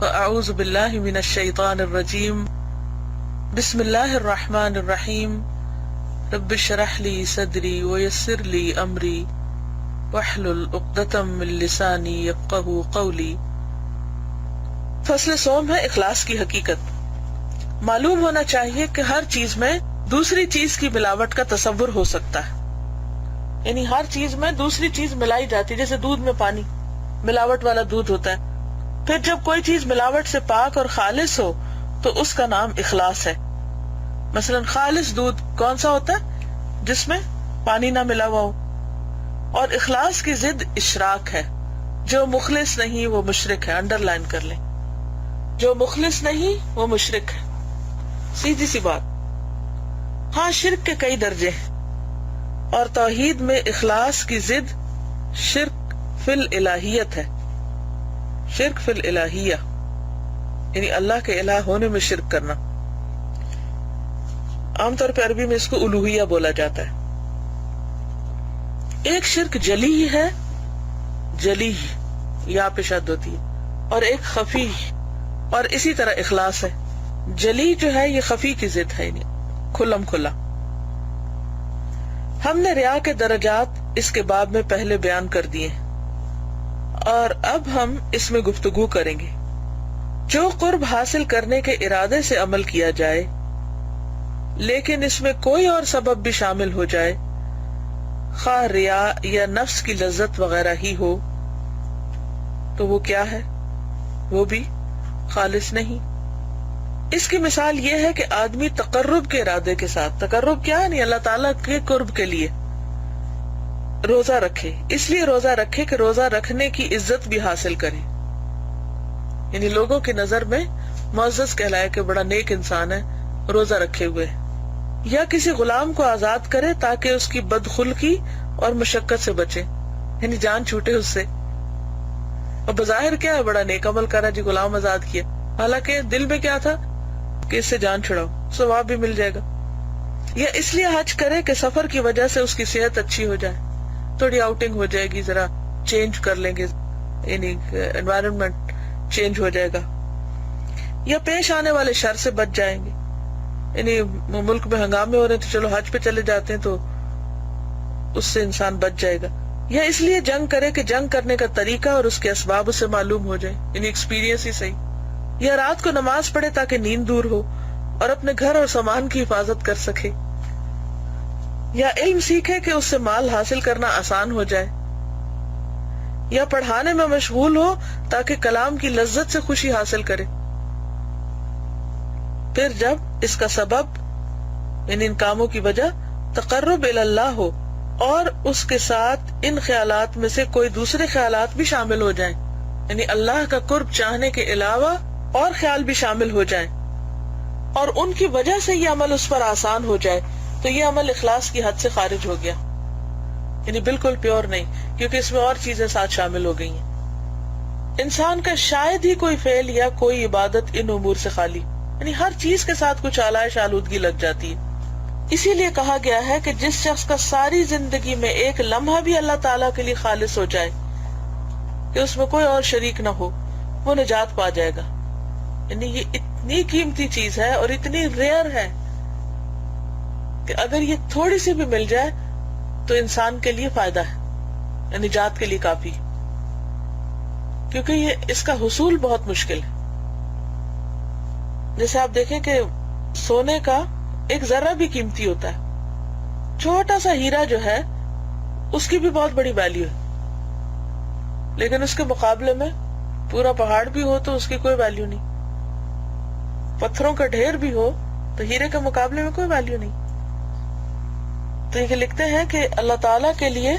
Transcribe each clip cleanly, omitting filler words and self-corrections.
فاعوذ باللہ من الشیطان الرجیم بسم اللہ الرحمن الرحیم رب اشرح لی صدری ویسر لی امری واحلل عقدۃ من لسانی یفقہوا قولی۔ فصل سوم ہے اخلاص کی حقیقت۔ معلوم ہونا چاہیے کہ ہر چیز میں دوسری چیز کی ملاوٹ کا تصور ہو سکتا ہے، یعنی ہر چیز میں دوسری چیز ملائی جاتی ہے، جیسے دودھ میں پانی ملاوٹ والا دودھ ہوتا ہے۔ پھر جب کوئی چیز ملاوٹ سے پاک اور خالص ہو تو اس کا نام اخلاص ہے۔ مثلا خالص دودھ کون سا ہوتا ہے؟ جس میں پانی نہ ملا ہوا ہو۔ اور اخلاص کی ضد اشراک ہے۔ جو مخلص نہیں وہ مشرک ہے، انڈر لائن کر لیں، جو مخلص نہیں وہ مشرک ہے، سیدھی سی بات۔ ہاں شرک کے کئی درجے ہیں، اور توحید میں اخلاص کی ضد شرک فی الالہیت ہے۔ شرک فی الالہیہ یعنی اللہ کے الہ ہونے میں شرک کرنا۔ عام طور پہ عربی میں اس کو الوہیہ بولا جاتا ہے۔ ایک شرک جلی ہے، جلی یا پہ شد ہوتی ہے، اور ایک خفی، اور اسی طرح اخلاص ہے۔ جلی جو ہے یہ خفی کی ضد ہے، یعنی کھلم کھلا۔ ہم نے ریا کے درجات اس کے باب میں پہلے بیان کر دیے ہیں، اور اب ہم اس میں گفتگو کریں گے۔ جو قرب حاصل کرنے کے ارادے سے عمل کیا جائے لیکن اس میں کوئی اور سبب بھی شامل ہو جائے، خواہ ریا یا نفس کی لذت وغیرہ ہی ہو، تو وہ کیا ہے؟ وہ بھی خالص نہیں۔ اس کی مثال یہ ہے کہ آدمی تقرب کے ارادے کے ساتھ، تقرب کیا ہے؟ نہیں، اللہ تعالیٰ کے قرب کے لیے روزہ رکھے، اس لیے روزہ رکھے کہ روزہ رکھنے کی عزت بھی حاصل کرے، یعنی لوگوں کی نظر میں معزز کہلائے کہ بڑا نیک انسان ہے، روزہ رکھے ہوئے۔ یا کسی غلام کو آزاد کرے تاکہ اس کی بدخلقی اور مشقت سے بچے، یعنی جان چھوٹے اس سے۔ اور بظاہر کیا ہے؟ بڑا نیک عمل کرا جی، غلام آزاد کیا، حالانکہ دل میں کیا تھا کہ اس سے جان چھڑاؤ، ثواب بھی مل جائے گا۔ یا اس لیے حج کرے کہ سفر کی وجہ سے اس کی صحت اچھی ہو جائے، تھوڑی آؤٹنگ ہو جائے گی، ذرا چینج کر لیں گے، یعنی انوائرمنٹ چینج ہو جائے گا۔ یا پیش آنے والے شر سے بچ جائیں گے، یعنی ملک میں ہنگامے ہو رہے ہیں تو چلو حج پہ چلے جاتے ہیں تو اس سے انسان بچ جائے گا۔ یا اس لیے جنگ کرے کہ جنگ کرنے کا طریقہ اور اس کے اسباب اسے معلوم ہو جائے، یعنی ایکسپیرینس ہی صحیح۔ یا رات کو نماز پڑھے تاکہ نیند دور ہو اور اپنے گھر اور سامان کی حفاظت کر سکے۔ یا علم سیکھے کہ اس سے مال حاصل کرنا آسان ہو جائے۔ یا پڑھانے میں مشغول ہو تاکہ کلام کی لذت سے خوشی حاصل کرے۔ پھر جب اس کا سبب یعنی ان کاموں کی وجہ تقرب اللہ ہو اور اس کے ساتھ ان خیالات میں سے کوئی دوسرے خیالات بھی شامل ہو جائیں، یعنی اللہ کا قرب چاہنے کے علاوہ اور خیال بھی شامل ہو جائیں، اور ان کی وجہ سے یہ عمل اس پر آسان ہو جائے، تو یہ عمل اخلاص کی حد سے خارج ہو گیا، یعنی بالکل پیور نہیں، کیونکہ اس میں اور چیزیں ساتھ شامل ہو گئی ہیں۔ انسان کا شاید ہی کوئی فعل یا کوئی عبادت ان امور سے خالی، یعنی ہر چیز کے ساتھ کچھ آلائش آلودگی لگ جاتی ہے۔ اسی لیے کہا گیا ہے کہ جس شخص کا ساری زندگی میں ایک لمحہ بھی اللہ تعالیٰ کے لیے خالص ہو جائے کہ اس میں کوئی اور شریک نہ ہو، وہ نجات پا جائے گا۔ یعنی یہ اتنی قیمتی چیز ہے اور اتنی ریئر ہے کہ اگر یہ تھوڑی سی بھی مل جائے تو انسان کے لیے فائدہ ہے، نجات کے لیے کافی، کیونکہ یہ اس کا حصول بہت مشکل ہے۔ جیسے آپ دیکھیں کہ سونے کا ایک ذرہ بھی قیمتی ہوتا ہے، چھوٹا سا ہیرا جو ہے اس کی بھی بہت بڑی ویلیو ہے، لیکن اس کے مقابلے میں پورا پہاڑ بھی ہو تو اس کی کوئی ویلیو نہیں، پتھروں کا ڈھیر بھی ہو تو ہیرے کے مقابلے میں کوئی ویلیو نہیں۔ تو یہ لکھتے ہیں کہ اللہ تعالیٰ کے لیے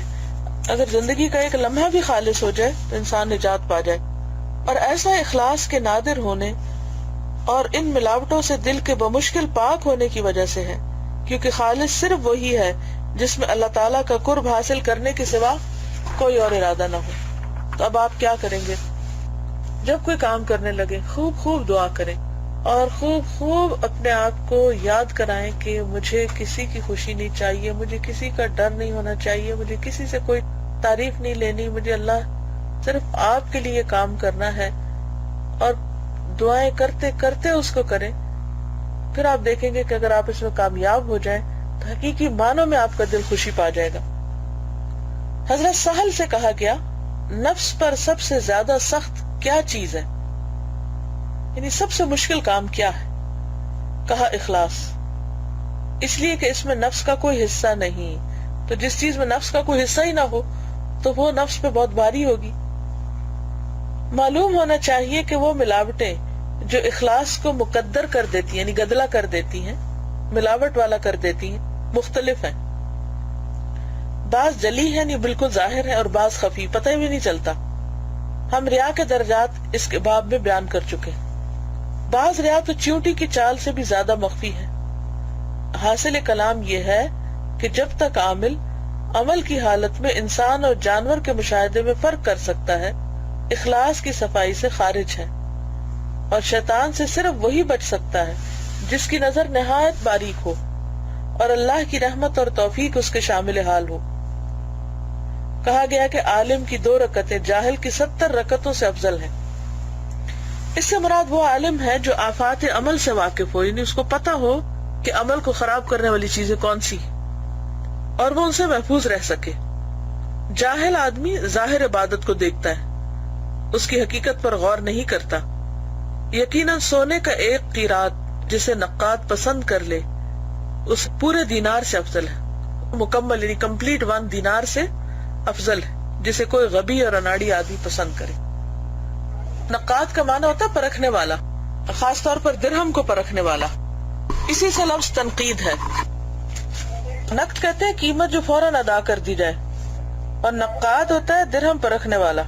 اگر زندگی کا ایک لمحہ بھی خالص ہو جائے تو انسان نجات پا جائے، اور ایسا اخلاص کے نادر ہونے اور ان ملاوٹوں سے دل کے بمشکل پاک ہونے کی وجہ سے ہے، کیونکہ خالص صرف وہی ہے جس میں اللہ تعالیٰ کا قرب حاصل کرنے کے سوا کوئی اور ارادہ نہ ہو۔ تو اب آپ کیا کریں گے؟ جب کوئی کام کرنے لگے خوب خوب دعا کریں اور خوب خوب اپنے آپ کو یاد کرائیں کہ مجھے کسی کی خوشی نہیں چاہیے، مجھے کسی کا ڈر نہیں ہونا چاہیے، مجھے کسی سے کوئی تعریف نہیں لینی، مجھے اللہ صرف آپ کے لیے کام کرنا ہے، اور دعائیں کرتے کرتے اس کو کریں، پھر آپ دیکھیں گے کہ اگر آپ اس میں کامیاب ہو جائیں تو حقیقی معنوں میں آپ کا دل خوشی پا جائے گا۔ حضرت سہل سے کہا گیا، نفس پر سب سے زیادہ سخت کیا چیز ہے، یعنی سب سے مشکل کام کیا ہے؟ کہا اخلاص، اس لیے کہ اس میں نفس کا کوئی حصہ نہیں، تو جس چیز میں نفس کا کوئی حصہ ہی نہ ہو تو وہ نفس پہ بہت بھاری ہوگی۔ معلوم ہونا چاہیے کہ وہ ملاوٹیں جو اخلاص کو مقدر کر دیتی ہیں، یعنی گدلا کر دیتی ہیں، ملاوٹ والا کر دیتی ہیں، مختلف ہیں۔ بعض جلی ہے، یعنی بالکل ظاہر ہے، اور بعض خفی، پتہ بھی نہیں چلتا۔ ہم ریا کے درجات اس کے باب میں بیان کر چکے۔ بعض ریا تو چیونٹی کی چال سے بھی زیادہ مخفی ہے۔ حاصل کلام یہ ہے کہ جب تک عامل عمل کی حالت میں انسان اور جانور کے مشاہدے میں فرق کر سکتا ہے، اخلاص کی صفائی سے خارج ہے، اور شیطان سے صرف وہی بچ سکتا ہے جس کی نظر نہایت باریک ہو اور اللہ کی رحمت اور توفیق اس کے شامل حال ہو۔ کہا گیا کہ عالم کی 2 رکعتیں جاہل کی 70 رکعتوں سے افضل ہیں۔ اس سے مراد وہ عالم ہے جو آفات عمل سے واقف ہو، یعنی اس کو پتا ہو کہ عمل کو خراب کرنے والی چیزیں کون سی، اور وہ ان سے محفوظ رہ سکے۔ جاہل آدمی ظاہر عبادت کو دیکھتا ہے، اس کی حقیقت پر غور نہیں کرتا۔ یقیناً سونے کا ایک قیراط جسے نقاد پسند کر لے اس پورے دینار سے افضل ہے، مکمل یعنی کمپلیٹ 1 دینار سے افضل ہے، جسے کوئی غبی اور اناڑی آدمی پسند کرے۔ نقاد کا معنی ہوتا ہے پرکھنے والا، خاص طور پر درہم کو پرکھنے والا، اسی سے لفظ تنقید ہے۔ نقد کہتے ہیں قیمت جو فوراً ادا کر دی جائے، اور نقاد ہوتا ہے درہم پرکھنے والا۔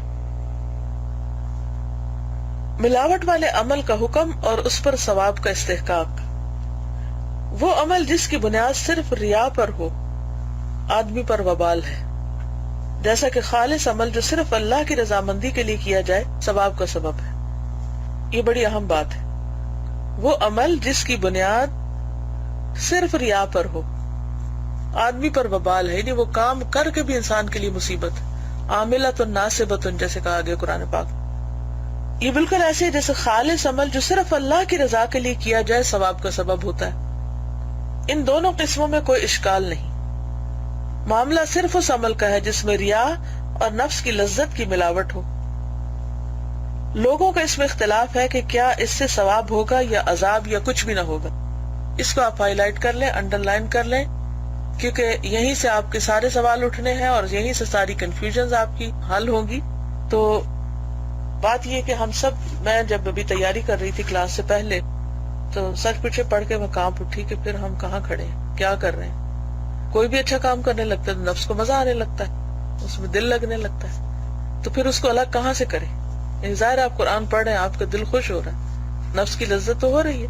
ملاوٹ والے عمل کا حکم اور اس پر ثواب کا استحقاق۔ وہ عمل جس کی بنیاد صرف ریا پر ہو آدمی پر وبال ہے، جیسا کہ خالص عمل جو صرف اللہ کی رضامندی کے لیے کیا جائے ثواب کا سبب ہے۔ یہ بڑی اہم بات ہے۔ وہ عمل جس کی بنیاد صرف ریا پر ہو آدمی پر وبال ہے، یعنی وہ کام کر کے بھی انسان کے لیے مصیبت ہے، عاملۃ ناصبۃ جیسے کہا گیا قرآن پاک۔ یہ بالکل ایسے جیسے خالص عمل جو صرف اللہ کی رضا کے لیے کیا جائے ثواب کا سبب ہوتا ہے۔ ان دونوں قسموں میں کوئی اشکال نہیں۔ معاملہ صرف اس عمل کا ہے جس میں ریا اور نفس کی لذت کی ملاوٹ ہو۔ لوگوں کا اس میں اختلاف ہے کہ کیا اس سے ثواب ہوگا یا عذاب یا کچھ بھی نہ ہوگا۔ اس کو آپ ہائی لائٹ کر لیں، انڈر لائن کر لیں، کیونکہ یہیں سے آپ کے سارے سوال اٹھنے ہیں اور یہیں سے ساری کنفیوژنز آپ کی حل ہوں گی۔ تو بات یہ کہ ہم سب، میں جب ابھی تیاری کر رہی تھی کلاس سے پہلے تو سچ پوچھے پڑھ کے میں کانپ اٹھی کہ پھر ہم کہاں کھڑے ہیں، کیا کر رہے ہیں۔ کوئی بھی اچھا کام کرنے لگتا ہے تو نفس کو مزہ آنے لگتا ہے، اس میں دل لگنے لگتا ہے، تو پھر اس کو الگ کہاں سے کریں؟ ظاہر آپ قرآن پڑھ رہے ہیں، آپ کا دل خوش ہو رہا ہے، نفس کی لذت تو ہو رہی ہے،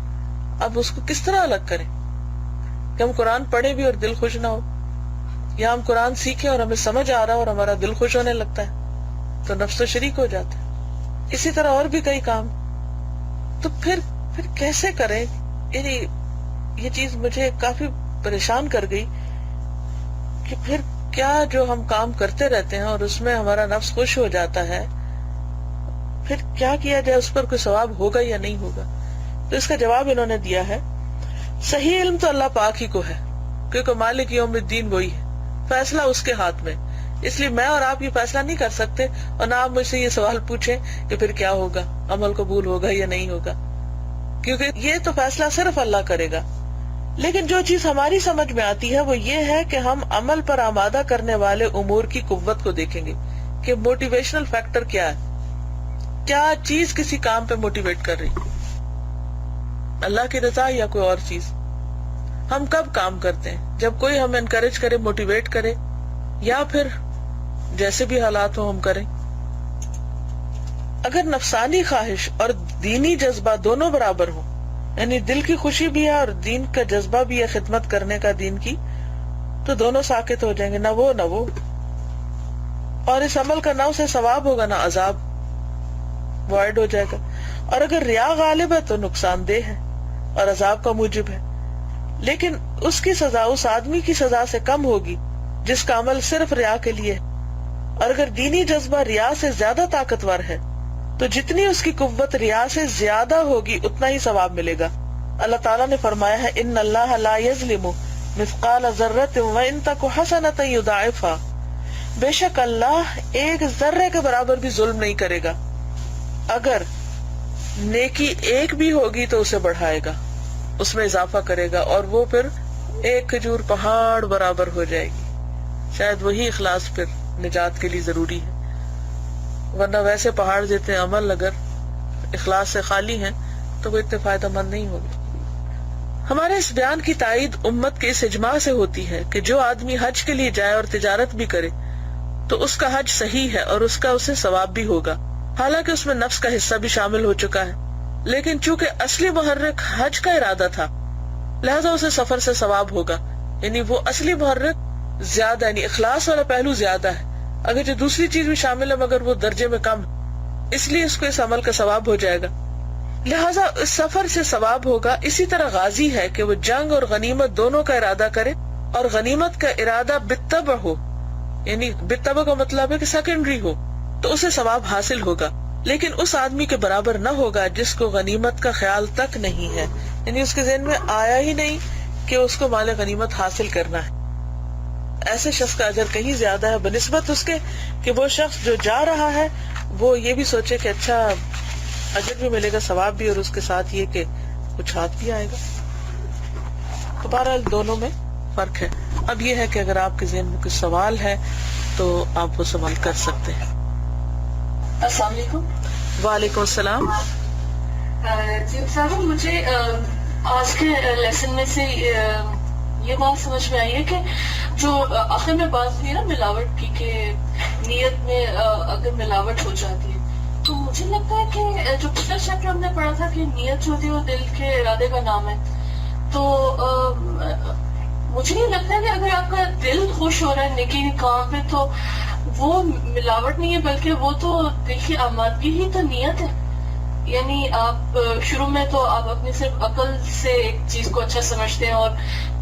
اب اس کو کس طرح الگ کریں کہ ہم قرآن پڑھیں بھی اور دل خوش نہ ہو، یا ہم قرآن سیکھیں اور ہمیں سمجھ آ رہا اور ہمارا دل خوش ہونے لگتا ہے تو نفس تو شریک ہو جاتا ہے۔ اسی طرح اور بھی کئی کام، تو پھر کیسے کریں؟ یعنی یہ چیز مجھے کافی پریشان کر گئی کہ پھر کیا جو ہم کام کرتے رہتے ہیں اور اس میں ہمارا نفس خوش ہو جاتا ہے، پھر کیا کیا جائے، اس پر کوئی ثواب ہوگا یا نہیں ہوگا؟ تو اس کا جواب انہوں نے دیا ہے، صحیح علم تو اللہ پاک ہی کو ہے، کیونکہ مالک یوم الدین وہی ہے، فیصلہ اس کے ہاتھ میں، اس لیے میں اور آپ یہ فیصلہ نہیں کر سکتے، اور نہ آپ مجھ سے یہ سوال پوچھیں کہ پھر کیا ہوگا، عمل قبول ہوگا یا نہیں ہوگا، کیونکہ یہ تو فیصلہ صرف اللہ کرے گا۔ لیکن جو چیز ہماری سمجھ میں آتی ہے وہ یہ ہے کہ ہم عمل پر آمادہ کرنے والے امور کی قوت کو دیکھیں گے کہ موٹیویشنل فیکٹر کیا ہے، کیا چیز کسی کام پہ موٹیویٹ کر رہی، اللہ کی رضا یا کوئی اور چیز۔ ہم کب کام کرتے ہیں؟ جب کوئی ہم انکریج کرے، موٹیویٹ کرے، یا پھر جیسے بھی حالات ہوں ہم کریں۔ اگر نفسانی خواہش اور دینی جذبہ دونوں برابر ہوں، یعنی دل کی خوشی بھی ہے اور دین کا جذبہ بھی ہے خدمت کرنے کا دین کی، تو دونوں ساکت ہو جائیں گے، نہ وہ نہ وہ، اور اس عمل کا نہ اسے ثواب ہوگا نہ عذاب، وائڈ ہو جائے گا۔ اور اگر ریا غالب ہے تو نقصان دہ ہے اور عذاب کا موجب ہے، لیکن اس کی سزا اس آدمی کی سزا سے کم ہوگی جس کا عمل صرف ریا کے لیے ہے۔ اور اگر دینی جذبہ ریا سے زیادہ طاقتور ہے تو جتنی اس کی قوت ریا سے زیادہ ہوگی اتنا ہی ثواب ملے گا. اللہ تعالیٰ نے فرمایا ہے ان اللہ لا یظلم مثقال ذرۃ وان تک حسنۃ یضاعفھا، بے شک اللہ ایک ذرے کے برابر بھی ظلم نہیں کرے گا. اگر نیکی ایک بھی ہوگی تو اسے بڑھائے گا، اس میں اضافہ کرے گا، اور وہ پھر ایک کھجور پہاڑ برابر ہو جائے گی. شاید وہی اخلاص پھر نجات کے لیے ضروری ہے، ورنہ ویسے پہاڑ دیتے عمل اگر اخلاص سے خالی ہیں تو وہ اتنے فائدہ مند نہیں ہوگے. ہمارے اس بیان کی تائید امت کے اس اجماع سے ہوتی ہے کہ جو آدمی حج کے لیے جائے اور تجارت بھی کرے تو اس کا حج صحیح ہے اور اس کا اسے ثواب بھی ہوگا، حالانکہ اس میں نفس کا حصہ بھی شامل ہو چکا ہے. لیکن چونکہ اصلی محرک حج کا ارادہ تھا لہذا اسے سفر سے ثواب ہوگا. یعنی وہ اصلی محرک زیادہ، یعنی اخلاص والا پہلو زیادہ ہے، اگر جو دوسری چیز بھی شامل ہے مگر وہ درجے میں کم، اس لیے اس کو اس عمل کا ثواب ہو جائے گا، لہذا اس سفر سے ثواب ہوگا. اسی طرح غازی ہے کہ وہ جنگ اور غنیمت دونوں کا ارادہ کرے اور غنیمت کا ارادہ بالطبع ہو، یعنی بالطبع کا مطلب ہے کہ سیکنڈری ہو، تو اسے ثواب حاصل ہوگا. لیکن اس آدمی کے برابر نہ ہوگا جس کو غنیمت کا خیال تک نہیں ہے، یعنی اس کے ذہن میں آیا ہی نہیں کہ اس کو مال غنیمت حاصل کرنا ہے. ایسے شخص کا اجر کہیں زیادہ ہے بنسبت اس کے کہ وہ شخص جو جا رہا ہے وہ یہ بھی سوچے کہ اچھا اجر بھی ملے گا، ثواب بھی، اور اس کے ساتھ یہ کہ کچھ ہاتھ بھی آئے گا. تو بہرحال دونوں میں فرق ہے. اب یہ ہے کہ اگر آپ کے ذہن میں کچھ سوال ہے تو آپ وہ سوال کر سکتے ہیں. السلام علیکم. وعلیکم السلام. جی صاحب، مجھے آج کے لیسن میں سے یہ بات سمجھ میں آئی ہے کہ جو آخر میں بات ہوئی نا ملاوٹ کی، کہ نیت میں اگر ملاوٹ ہو جاتی ہے تو مجھے لگتا ہے کہ جو پچھلا چیپٹر ہم نے پڑھا تھا کہ نیت جو ہوتی ہے وہ دل کے ارادے کا نام ہے، تو مجھے یہ لگتا ہے کہ اگر آپ کا دل خوش ہو رہا ہے نیکی کام پہ تو وہ ملاوٹ نہیں ہے، بلکہ وہ تو دل کی آمادگی ہی تو نیت ہے. یعنی آپ شروع میں تو آپ اپنی صرف عقل سے ایک چیز کو اچھا سمجھتے ہیں اور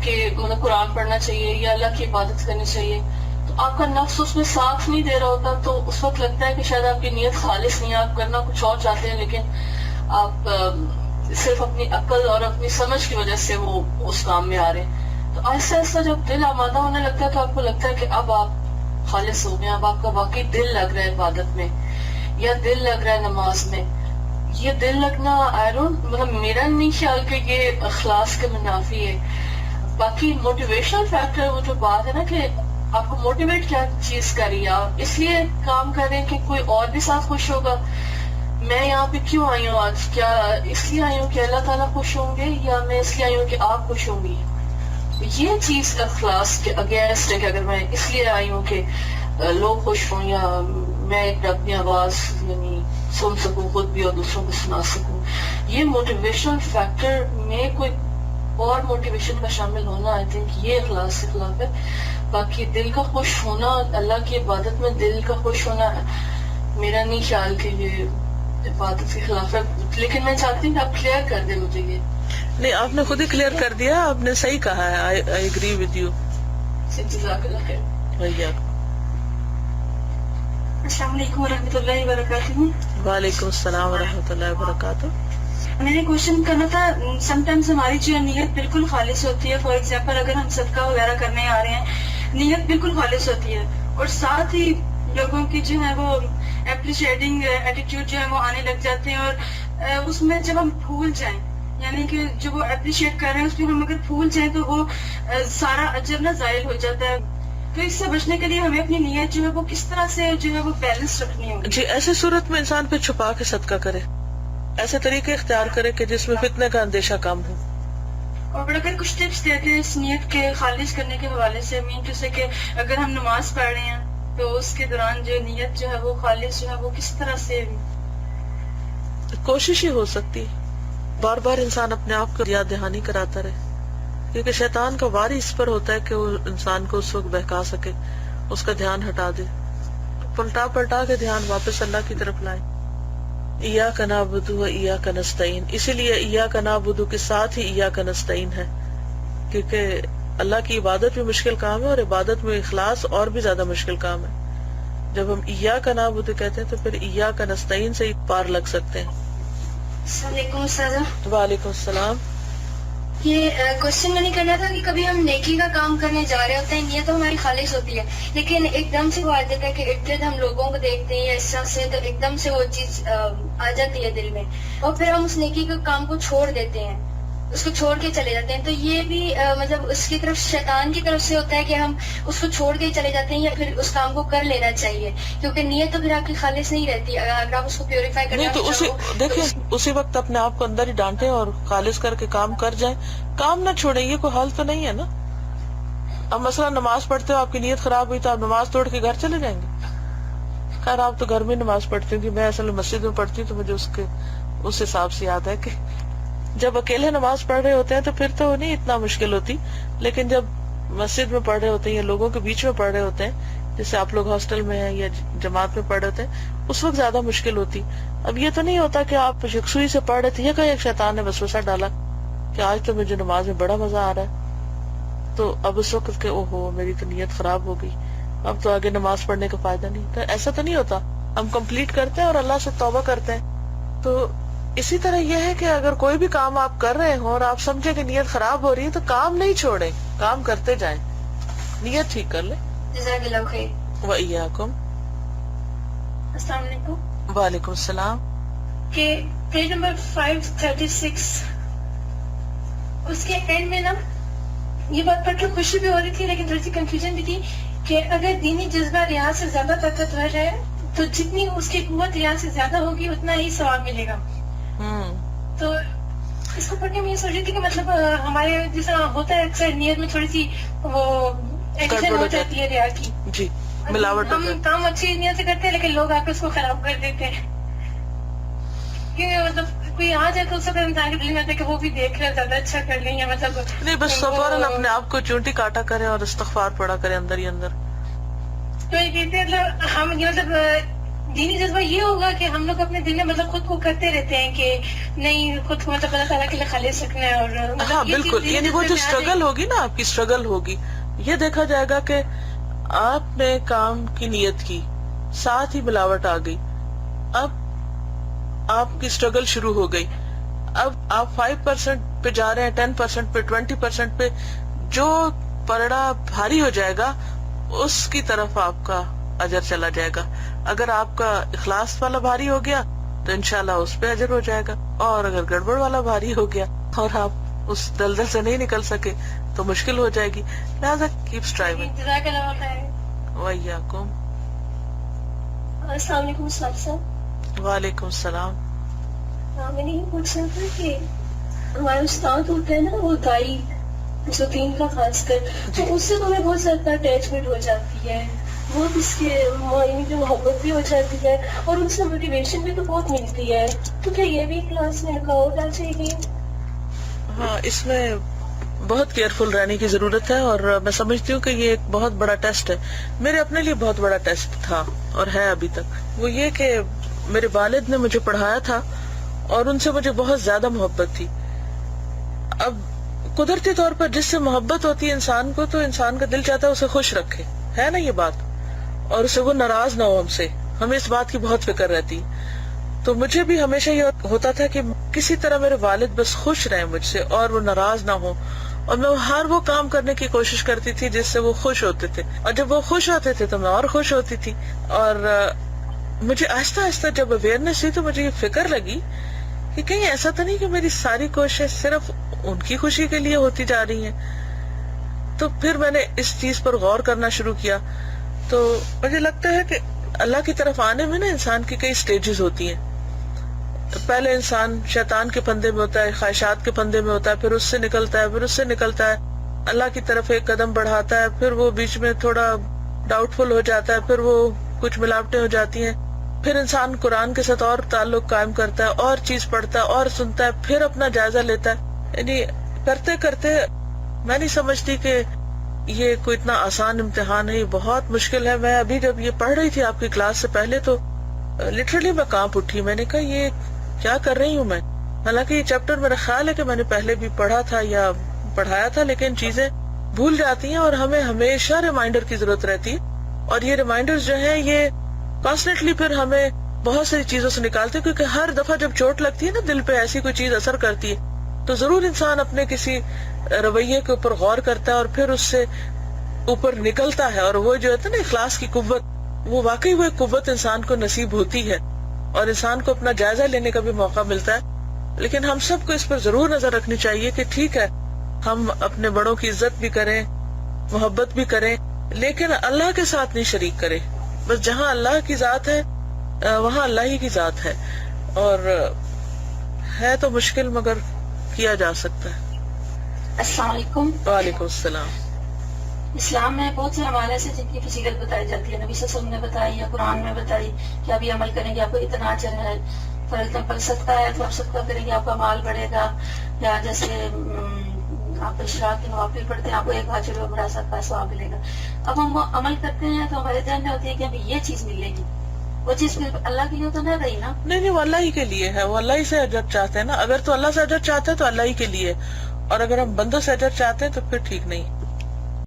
کہ مطلب قرآن پڑھنا چاہیے یا اللہ کی عبادت کرنی چاہیے، تو آپ کا نفس اس میں ساتھ نہیں دے رہا ہوتا، تو اس وقت لگتا ہے کہ شاید آپ کی نیت خالص نہیں ہے، آپ کرنا کچھ اور چاہتے ہیں لیکن آپ صرف اپنی عقل اور اپنی سمجھ کی وجہ سے وہ اس کام میں آ رہے ہیں. تو آہستہ آہستہ جب دل آمادہ ہونے لگتا ہے تو آپ کو لگتا ہے کہ اب آپ خالص ہو گئے، اب آپ کا واقعی دل لگ رہا ہے عبادت میں یا دل لگ رہا ہے نماز میں. یہ دل لگنا مطلب میرا نہیں خیال کہ یہ اخلاص کے منافی ہے. باقی موٹیویشنل فیکٹر، وہ جو بات ہے نا کہ آپ کو موٹیویٹ کیا چیز کری، آپ اس لیے کام کریں کہ کوئی اور بھی ساتھ خوش ہوگا. میں یہاں پہ کیوں آئی ہوں آج؟ کیا اس لیے آئی ہوں کہ اللہ تعالیٰ خوش ہوں گے، یا میں اس لیے آئی ہوں کہ آپ خوش ہوں گی؟ یہ چیز اخلاص کے اگینسٹ ہے کہ اگر میں اس لیے آئی ہوں کہ لوگ خوش ہوں یا میں ایک اپنی آواز یعنی سن سکوں خود بھی اور دوسروں کو سنا سکوں. یہ موٹیویشنل فیکٹر میں کوئی اور موٹیویشن کا شامل ہونا آئی تھنک یہ اخلاص کے خلاف ہے. باقی دل کا خوش ہونا، اللہ کی عبادت میں دل کا خوش ہونا، میرا نہیں خیال کہ یہ عبادت کے خلاف ہے. لیکن میں چاہتی ہوں کہ آپ کلیئر کر دیں مجھے یہ. نہیں، آپ نے خود ہی کلیئر کر دیا، آپ نے صحیح کہا ہے. I agree with you. جزاک اللہ خیر. بھیا السلام علیکم ورحمۃ اللہ وبرکاتہ. وعلیکم السلام ورحمۃ اللہ وبرکاتہ. میں نے کوشچن کرنا تھا، سم ٹائمز ہماری جو نیت بالکل خالص ہوتی ہے، فار ایگزامپل اگر ہم صدقہ وغیرہ کرنے آ رہے ہیں نیت بالکل خالص ہوتی ہے، اور ساتھ ہی لوگوں کی جو ہے وہ اپریشیٹنگ ایٹیٹیوڈ جو ہے وہ آنے لگ جاتے ہیں، اور اس میں جب ہم بھول جائیں، یعنی کہ جو وہ اپریشیٹ کر رہے ہیں اس میں ہم اگر بھول جائیں تو وہ سارا اجر نہ ضائع ہو جاتا ہے. تو اس سے بچنے کے لیے ہمیں اپنی نیت جو ہے وہ کس طرح سے جو ہے وہ بیلنس رکھنی ہوگی؟ جی، ایسے صورت میں انسان پہ چھپا کے صدقہ کرے، ایسے طریقے اختیار کرے کہ جس میں فتنے کا اندیشہ کم ہو. اور اگر کچھ ٹپس دیتے ہیں اس نیت کے خالص کرنے کے حوالے سے، مین جیسے کہ اگر ہم نماز پڑھ رہے ہیں تو اس کے دوران جو نیت جو ہے وہ خالص جو ہے وہ کس طرح سے؟ کوشش ہی ہو سکتی، بار بار انسان اپنے آپ کو یاد دہانی کراتا رہے، کیونکہ شیطان کا واری اس پر ہوتا ہے کہ وہ انسان کو اس وقت بہکا سکے، اس کا دھیان ہٹا دے، پلٹا پلٹا کے دھیان واپس اللہ کی طرف لائے. ایاک نعبد و ایاک نستعین، اسی لیے ایاک نعبد کے ساتھ ہی ایاک نستعین ہے، کیونکہ اللہ کی عبادت بھی مشکل کام ہے اور عبادت میں اخلاص اور بھی زیادہ مشکل کام ہے. جب ہم ایاک نعبد کہتے ہیں تو پھر ایاک نستعین سے ہی پار لگ سکتے ہیں. السلام علیکم استاذہ. وعلیکم السلام. یہ کوشچن میں نے کرنا تھا کہ کبھی ہم نیکی کا کام کرنے جا رہے ہوتے ہیں, نیت تو ہماری خالص ہوتی ہے, لیکن ایک دم سے وہ آ جاتا ہے کہ ارد گرد ہم لوگوں کو دیکھتے ہیں یا اس طرح سے, تو ایک دم سے وہ چیز آ جاتی ہے دل میں, اور پھر ہم اس نیکی کا کام کو چھوڑ دیتے ہیں, اس کو چھوڑ کے چلے جاتے ہیں. تو یہ بھی مطلب اس کی طرف, شیطان کی طرف سے ہوتا ہے کہ ہم اس کو چھوڑ کے چلے جاتے ہیں, یا پھر اس کام کو کر لینا چاہیے, کیونکہ نیت تو پھر آپ کی خالص نہیں رہتی. اگر آپ اس کو پیوریفائی کرنا نہیں تو دیکھیں اسی وقت اپنے آپ کو اندر ہی ڈانٹیں اور خالص کر کے کام کر جائیں, کام نہ چھوڑیں. یہ کوئی حل تو نہیں ہے نا. اب مثلا نماز پڑھتے ہو, آپ کی نیت خراب ہوئی تو آپ نماز توڑ کے گھر چلے جائیں گے. خیر آپ تو گھر میں نماز پڑھتی ہوں, کہ میں اصل مسجد میں پڑھتی ہوں, تو مجھے اس حساب سے یاد ہے کہ جب اکیلے نماز پڑھ رہے ہوتے ہیں تو پھر تو نہیں اتنا مشکل ہوتی, لیکن جب مسجد میں پڑھ رہے ہوتے ہیں یا لوگوں کے بیچ میں پڑھ رہے ہوتے ہیں, جیسے آپ لوگ ہاسٹل میں ہیں یا جماعت میں پڑھ رہے ہوتے ہیں, اس وقت زیادہ مشکل ہوتی. اب یہ تو نہیں ہوتا کہ آپ یکسوئی سے پڑھ رہے تھے, یہ کہ ایک شیطان نے وسوسہ ڈالا کہ آج تو مجھے نماز میں بڑا مزہ آ رہا ہے, تو اب اس وقت کہ اوہو میری تو نیت خراب ہو گئی, اب تو آگے نماز پڑھنے کا فائدہ نہیں. تو ایسا تو نہیں ہوتا, ہم کمپلیٹ کرتے ہیں اور اللہ سے توبہ کرتے ہیں. تو اسی طرح یہ ہے کہ اگر کوئی بھی کام آپ کر رہے ہوں اور آپ سمجھیں کہ نیت خراب ہو رہی ہے, تو کام نہیں چھوڑیں, کام کرتے جائیں, نیت ٹھیک کر لیں. جزاک اللہ خیر. وَإِيَّاكُمْ. السلام علیکم. وعلیکم السلام. کہ پیج نمبر 536 اس کے اینڈ میں نا یہ بات پڑھ کے خوشی بھی ہو رہی تھی, لیکن تھوڑی سی کنفیوژن بھی تھی کہ اگر دینی جذبہ ریاض سے زیادہ طاقتور ہے تو جتنی اس کی قوت ریاض سے زیادہ ہوگی اتنا ہی ثواب ملے گا. تو اس کو پڑھ کے میں یہ سوچ رہی تھی کہ مطلب ہمارے جیسا ہوتا ہے اکثر نیت میں تھوڑی سی وہ ایڈیشن ہو جاتی ہے ریا کی, جی ملاوٹ. ہم کام اچھی نیت سے کرتے ہیں لیکن لوگ آ کے اس کو خراب کر دیتے ہیں, کیونکہ مطلب کوئی آ جائے تو اس وقت انسان کے دل میں آتا ہے کہ وہ بھی دیکھ رہے زیادہ اچھا کر لیں, یا مطلب نہیں بس فوراً اپنے آپ کو چونٹی کاٹا کرے اور استغفار پڑا کرے اندر ہی اندر. تو یہ کہتے ہیں مطلب ہم مطلب دینی جذبہ یہ ہوگا کہ ہم لوگ اپنے دل میں مطلب خود کو کرتے رہتے ہیں کہ نہیں خود کو مطلب اللہ تعالیٰ کے لیے خالص رکھنا ہے, اور ہاں بالکل, یعنی وہ جو اسٹرگل ہوگی نا, آپ کی اسٹرگل ہوگی, یہ دیکھا جائے گا کہ آپ نے کام کی نیت کی, ساتھ ہی ملاوٹ آ گئی, اب آپ کی اسٹرگل شروع ہو گئی, اب آپ 5% پہ جا رہے ہیں, 10% پہ, 20% پہ, جو پلڑا بھاری ہو جائے گا اس کی طرف آپ کا اجر چلا جائے گا. اگر آپ کا اخلاص والا بھاری ہو گیا تو انشاءاللہ اس پہ اجر ہو جائے گا, اور اگر گڑبڑ والا بھاری ہو گیا اور آپ اس دلدل سے نہیں نکل سکے تو مشکل ہو جائے گی. لہٰذا کیپ اسٹرائیونگ. جزاک اللہ خیر. وَإِيَّاكُمْ. السلام علیکم استاد صاحب. وعلیکم السلام. میں نے یہ پوچھنا تھا کہ ہمارے استاد ہوتے ہیں نا, وہ دائی جو دین کا خاص کر, تو اس سے تو ہمیں بہت زیادہ اٹیچمنٹ ہو جاتی ہے, بہت اس کے جو محبت بھی ہو جاتی ہے, اور ان سے موٹیویشن بھی تو بہت ملتی ہے. تو کیا یہ بھی کلاس میں رکاوٹ آ جائے گی؟ ہاں, اس میں بہت کیئرفل رہنے کی ضرورت ہے, اور میں سمجھتی ہوں کہ یہ ایک بہت بڑا ٹیسٹ ہے. میرے اپنے لیے بہت بڑا ٹیسٹ تھا اور ہے ابھی تک. وہ یہ کہ میرے والد نے مجھے پڑھایا تھا اور ان سے مجھے بہت زیادہ محبت تھی. اب قدرتی طور پر جس سے محبت ہوتی ہے انسان کو, تو انسان کا دل چاہتا ہے اسے خوش رکھے, ہے نا یہ بات, اور اسے وہ ناراض نہ ہو ہم سے. ہمیں اس بات کی بہت فکر رہتی. تو مجھے بھی ہمیشہ یہ ہوتا تھا کہ کسی طرح میرے والد بس خوش رہیں مجھ سے اور وہ ناراض نہ ہو, اور میں ہر وہ کام کرنے کی کوشش کرتی تھی جس سے وہ خوش ہوتے تھے, اور جب وہ خوش ہوتے تھے تو میں اور خوش ہوتی تھی. اور مجھے آہستہ آہستہ جب اویئرنیس ہوئی تو مجھے یہ فکر لگی کہ کہیں ایسا تو نہیں کہ میری ساری کوشش صرف ان کی خوشی کے لیے ہوتی جا رہی ہیں. تو پھر میں نے اس چیز پر غور کرنا شروع کیا. تو مجھے لگتا ہے کہ اللہ کی طرف آنے میں نا انسان کی کئی سٹیجز ہوتی ہیں. پہلے انسان شیطان کے پھندے میں ہوتا ہے, خواہشات کے پھندے میں ہوتا ہے, پھر اس سے نکلتا ہے, پھر اس سے نکلتا ہے, اللہ کی طرف ایک قدم بڑھاتا ہے, پھر وہ بیچ میں تھوڑا ڈاؤٹ فل ہو جاتا ہے, پھر وہ کچھ ملاوٹیں ہو جاتی ہیں, پھر انسان قرآن کے ساتھ اور تعلق قائم کرتا ہے, اور چیز پڑھتا ہے, اور سنتا ہے, پھر اپنا جائزہ لیتا ہے. یعنی کرتے کرتے میں نہیں سمجھتی کہ یہ کوئی اتنا آسان امتحان ہے, یہ بہت مشکل ہے. میں ابھی جب یہ پڑھ رہی تھی آپ کی کلاس سے پہلے تو لٹرلی میں کانپ اٹھی. میں نے کہا یہ کیا کر رہی ہوں میں. حالانکہ یہ چیپٹر میرا خیال ہے کہ میں نے پہلے بھی پڑھا تھا یا پڑھایا تھا, لیکن چیزیں بھول جاتی ہیں اور ہمیں ہمیشہ ریمائنڈر کی ضرورت رہتی ہے. اور یہ ریمائنڈر جو ہیں یہ کانسٹنٹلی پھر ہمیں بہت ساری چیزوں سے نکالتے ہیں، کیونکہ ہر دفعہ جب چوٹ لگتی ہے نا دل پہ، ایسی کوئی چیز اثر کرتی ہے تو ضرور انسان اپنے کسی رویے کے اوپر غور کرتا ہے اور پھر اس سے اوپر نکلتا ہے، اور وہ جو ہے نا اخلاص کی قوت، وہ واقعی وہ ایک قوت انسان کو نصیب ہوتی ہے اور انسان کو اپنا جائزہ لینے کا بھی موقع ملتا ہے۔ لیکن ہم سب کو اس پر ضرور نظر رکھنی چاہیے کہ ٹھیک ہے ہم اپنے بڑوں کی عزت بھی کریں، محبت بھی کریں، لیکن اللہ کے ساتھ نہیں شریک کریں۔ بس جہاں اللہ کی ذات ہے وہاں اللہ ہی کی ذات ہے، اور ہے تو مشکل مگر کیا جا سکتا ہے۔ السلام علیکم۔ وعلیکم السلام۔ اسلام میں بہت سے عمال ایسے جن کی فضیلت بتائی جاتی ہے، نبی صلی اللہ علیہ وسلم نے بتائی یا قرآن میں بتائی کہ آپ یہ عمل کریں گے آپ کو اتنا اجر ہے۔ فار ایگزامپل صدقہ ہے تو آپ صدقہ کریں گے آپ کا مال بڑھے گا، یا جیسے آپ اشراق کے نوافل پڑھتے ہیں آپ کو 1 حج بڑا صدقہ ثواب ملے گا۔ اب ہم وہ عمل کرتے ہیں تو ہمارے ذہن میں ہوتی ہے کہ ہمیں یہ چیز ملے گی، وہ چیز پھر اللہ کے لیے تو نہ رہی نا۔ نہیں، وہ اللہ ہی کے لیے ہے، وہ اللہ ہی سے اجر چاہتے ہیں نا۔ اگر تو اللہ سے اجر چاہتے ہیں تو اللہ ہی کے لیے، اور اگر ہم بندوں سے اجر چاہتے ہیں تو پھر ٹھیک نہیں۔